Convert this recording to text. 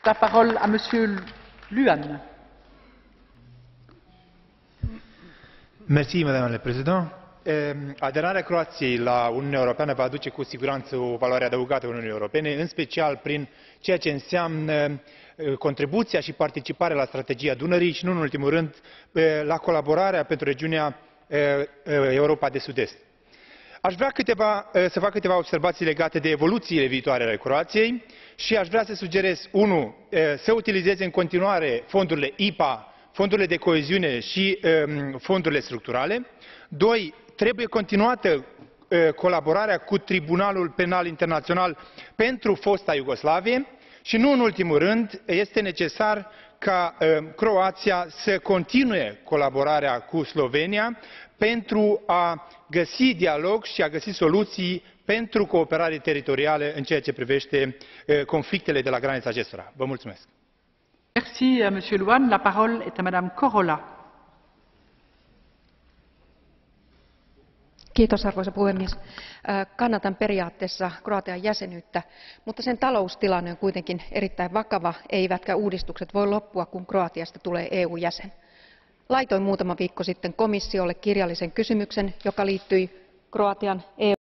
la parole à Monsieur Luhan. Merci, Madame la Présidente. Aderarea Croației la Uniunea Europeană va aduce cu siguranță o valoare adăugată Uniunii Europene, în special prin ceea ce înseamnă contribuția și participarea la strategia Dunării și, nu în ultimul rând, la colaborarea pentru regiunea Europa de Sud-Est. Aș vrea să fac câteva observații legate de evoluțiile viitoare ale Croației și aș vrea să sugerez 1. Să utilizeze în continuare fondurile IPA, fondurile de coeziune și fondurile structurale. 2. Trebuie continuată colaborarea cu Tribunalul Penal Internațional pentru fosta Iugoslavie și, nu în ultimul rând, este necesar ca Croația să continue colaborarea cu Slovenia pentru a găsi dialog și a găsi soluții pentru cooperare teritorială în ceea ce privește conflictele de la granița acestora. Vă mulțumesc. Merci, Monsieur Luhan. La parole est à Madame Korhola. Kiitos, arvoisa puhemies. Kannatan periaatteessa Kroatian jäsenyyttä, mutta sen taloustilanne on kuitenkin erittäin vakava, eivätkä uudistukset voi loppua, kun Kroatiasta tulee EU-jäsen. Laitoin muutama viikko sitten komissiolle kirjallisen kysymyksen, joka liittyi Kroatian EU